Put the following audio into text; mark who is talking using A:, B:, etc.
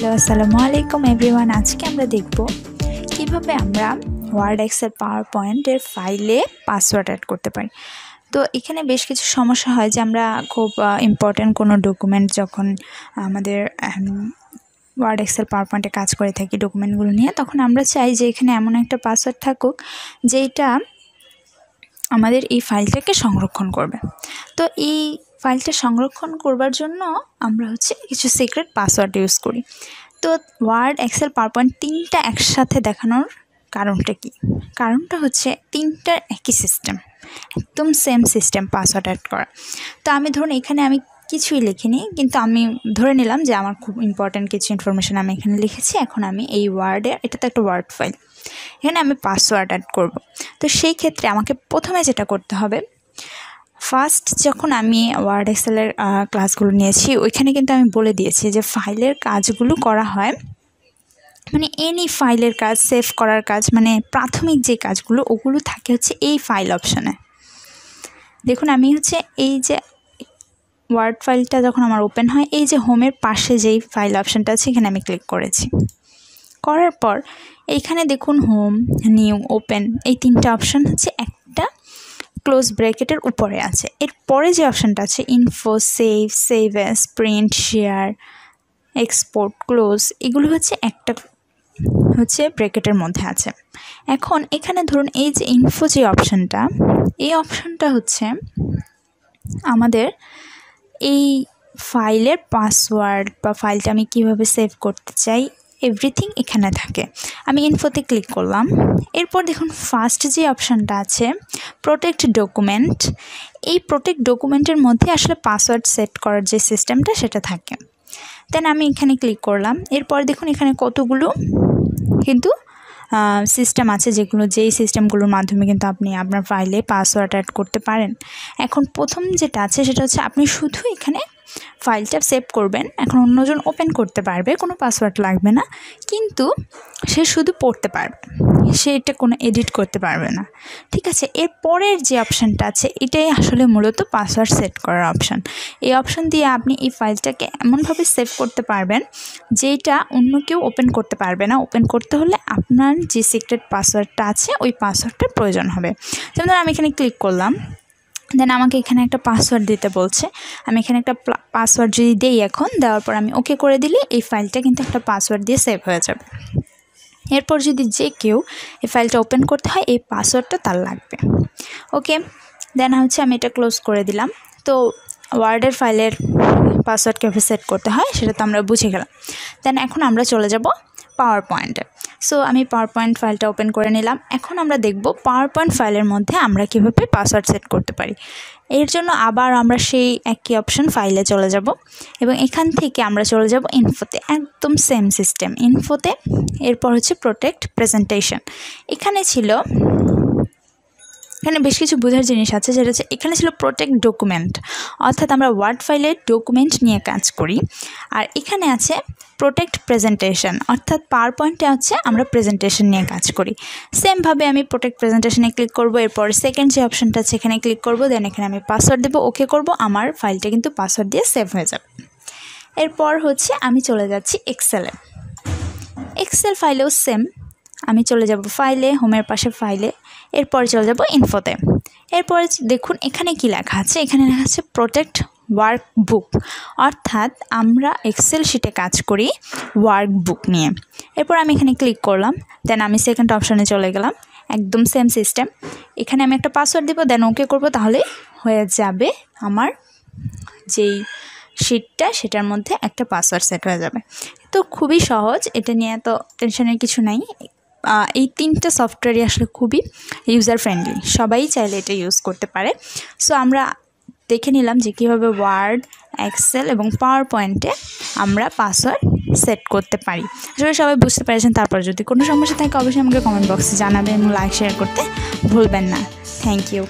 A: Hello আসসালামু আলাইকুম everyone. আজকে আমরা দেখব কিভাবে আমরা ওয়ার্ড এক্সেল পাওয়ার পয়েন্টের ফাইলে পাসওয়ার্ড অ্যাড করতে পারি। তো এখানে বেশ কিছু সমস্যা হয় যে আমরা খুব ইম্পর্ট্যান্ট কোনো ডকুমেন্ট যখন আমাদের ওয়ার্ড এক্সেল পাওয়ার পয়েন্টে কাজ করে থাকি ডকুমেন্টগুলো নিয়ে, তখন আমরা চাই যে এখানে এমন একটা পাসওয়ার্ড থাকুক যেটা আমাদের এই ফাইলটাকে সংরক্ষণ করবে। তো এই ফাইলটা সংরক্ষণ করবার জন্য আমরা কিছু সিক্রেট পাসওয়ার্ড ইউজ করি। তো ওয়ার্ড এক্সেল পাওয়ারপয়েন্ট তিনটা একসাথে দেখানোর কারণটা কি? কারণটা হচ্ছে তিনটার একই সিস্টেম, একদম সেম সিস্টেম পাসওয়ার্ড অ্যাড করা। তো আমি ধরুন এখানে আমি কিছুই লিখিনি, কিন্তু আমি ধরে নিলাম যে আমার খুব ইম্পর্ট্যান্ট কিছু ইনফরমেশান আমি এখানে লিখেছি। এখন আমি এই ওয়ার্ডে, এটা তো একটা ওয়ার্ড ফাইল, এখানে আমি পাসওয়ার্ড অ্যাড করব। তো সেই ক্ষেত্রে আমাকে প্রথমে যেটা করতে হবে, ফার্স্ট যখন আমি ওয়ার্ড এক্সেলের ক্লাসগুলো নিয়েছি ওইখানে কিন্তু আমি বলে দিয়েছি যে ফাইলের কাজগুলো করা হয়, মানে এনি ফাইলের কাজ, সেভ করার কাজ, মানে প্রাথমিক যে কাজগুলো ওগুলো থাকে এই ফাইল অপশানে। দেখুন আমি এই যে ওয়ার্ড ফাইলটা যখন আমার ওপেন হয়, এই যে হোমের পাশে যেই ফাইল অপশানটা আছে এখানে আমি ক্লিক করেছি। করার পর এইখানে দেখুন হোম, নিউ, ওপেন, এই তিনটা অপশান একটা ক্লোজ ব্র্যাকেটের উপরে আছে। এরপরে যে অপশানটা আছে info, save, save as, print, share, export, close, এগুলো একটা ব্র্যাকেটের মধ্যে আছে। এখন এখানে ধরুন এই যে ইনফো যে অপশানটা, এই অপশানটা আমাদের এই ফাইলের পাসওয়ার্ড বা ফাইলটা আমি কিভাবে সেভ করতে চাই এভরিথিং এখানে থাকে। আমি ইনফোতে ক্লিক করলাম। এরপর দেখুন ফার্স্ট যে অপশানটা আছে প্রোটেক্ট ডকুমেন্ট, এই প্রোটেক্ট ডকুমেন্টের মধ্যে আসলে পাসওয়ার্ড সেট করার যে সিস্টেমটা সেটা থাকে। দেন আমি এখানে ক্লিক করলাম। এরপর দেখুন এখানে কতগুলো কিন্তু সিস্টেম আছে, যেই সিস্টেমগুলোর মাধ্যমে কিন্তু আপনি আপনার ফাইলে পাসওয়ার্ড অ্যাড করতে পারেন। এখন প্রথম যেটা আছে সেটা আপনি শুধু এখানে ফাইলটা সেভ করবেন। এখন অন্যজন ওপেন করতে পারবে, কোনো পাসওয়ার্ড লাগবে না, কিন্তু সে শুধু পড়তে পারবে, সে এটা কোনো এডিট করতে পারবে না। ঠিক আছে, এর পরের যে অপশানটা আছে এটাই আসলে মূলত পাসওয়ার্ড সেট করার অপশান। এই অপশান দিয়ে আপনি এই ফাইলটাকে এমনভাবে সেভ করতে পারবেন যেটা অন্য কেউ ওপেন করতে পারবে না। ওপেন করতে হলে আপনার যে সিক্রেট পাসওয়ার্ডটা আছে ওই পাসওয়ার্ডটার প্রয়োজন হবে। যেমন আমি এখানে ক্লিক করলাম, দেন আমাকে এখানে একটা পাসওয়ার্ড দিতে বলছে। আমি এখানে একটা পাসওয়ার্ড যদি দিই, এখন দেওয়ার পর আমি ওকে করে দিলে এই ফাইলটা কিন্তু একটা পাসওয়ার্ড দিয়ে সেভ হয়ে যাবে। এরপর যদি যে কেউ এই ফাইলটা ওপেন করতে হয় এই পাসওয়ার্ডটা তার লাগবে। ওকে, দেন আমি এটা ক্লোজ করে দিলাম। তো ওয়ার্ডের ফাইলের পাসওয়ার্ড কীভাবে সেট করতে হয় সেটা তো আমরা বুঝে গেলাম। দেন এখন আমরা চলে যাব পাওয়ার পয়েন্টে। সো আমি পাওয়ার পয়েন্ট ফাইলটা ওপেন করে নিলাম। এখন আমরা দেখব পাওয়ার পয়েন্ট ফাইলের মধ্যে আমরা কীভাবে পাসওয়ার্ড সেট করতে পারি। এর জন্য আবার আমরা সেই একই অপশন ফাইলে চলে যাব এবং এখান থেকে আমরা চলে যাব ইনফোতে, একদম সেম সিস্টেম ইনফোতে। এরপর প্রোটেক্ট প্রেজেন্টেশন। এখানে বেশ কিছু বোঝার জিনিস আছে, যেটা এখানে ছিল প্রোটেক্ট ডকুমেন্ট, অর্থাৎ আমরা ওয়ার্ড ফাইলের ডকুমেন্ট নিয়ে কাজ করি। আর এখানে আছে প্রোটেক্ট প্রেজেন্টেশন, অর্থাৎ পাওয়ার পয়েন্টে আমরা প্রেজেন্টেশন নিয়ে কাজ করি। সেমভাবে আমি প্রোটেক্ট প্রেজেন্টেশনে ক্লিক করব। এরপর সেকেন্ড যে অপশানটা আছে এখানে ক্লিক করব। দেন এখানে আমি পাসওয়ার্ড দেবো, ওকে করব। আমার ফাইলটা কিন্তু পাসওয়ার্ড দিয়ে সেভ হয়ে যাবে। এরপর আমি চলে যাচ্ছি এক্সেলে। এক্সেল ফাইলেও সেম, আমি চলে যাব ফাইলে, হোমের পাশে ফাইলে, এরপর চলে যাব ইনফোতে। এরপর দেখুন এখানে কি লেখা আছে, এখানে লেখা আছে প্রোটেক্ট ওয়ার্কবুক, অর্থাৎ আমরা এক্সেল শিটে কাজ করি ওয়ার্কবুক নিয়ে। এরপর আমি এখানে ক্লিক করলাম। দেন আমি সেকেন্ড অপশানে চলে গেলাম, একদম সেম সিস্টেম। এখানে আমি একটা পাসওয়ার্ড দেবো, দেন ওকে করব, তাহলে হয়ে যাবে আমার যেই শিটটা সেটার মধ্যে একটা পাসওয়ার্ড সেট হয়ে যাবে। তো খুবই সহজ, এটা নিয়ে এত টেনশনের কিছু নাই। এই তিনটা সফটওয়্যারই আসলে খুবই ইউজার ফ্রেন্ডলি, সবাই চাইলে এটা ইউজ করতে পারে। সো আমরা দেখে নিলাম যে কীভাবে ওয়ার্ড, এক্সেল এবং পাওয়ার পয়েন্টে আমরা পাসওয়ার্ড সেট করতে পারি। আসলে সবাই বুঝতে পেরেছেন। তারপর যদি কোনো সমস্যা থাকে অবশ্যই আমাকে কমেন্ট বক্সে জানাবেন এবং লাইক শেয়ার করতে ভুলবেন না। Thank you.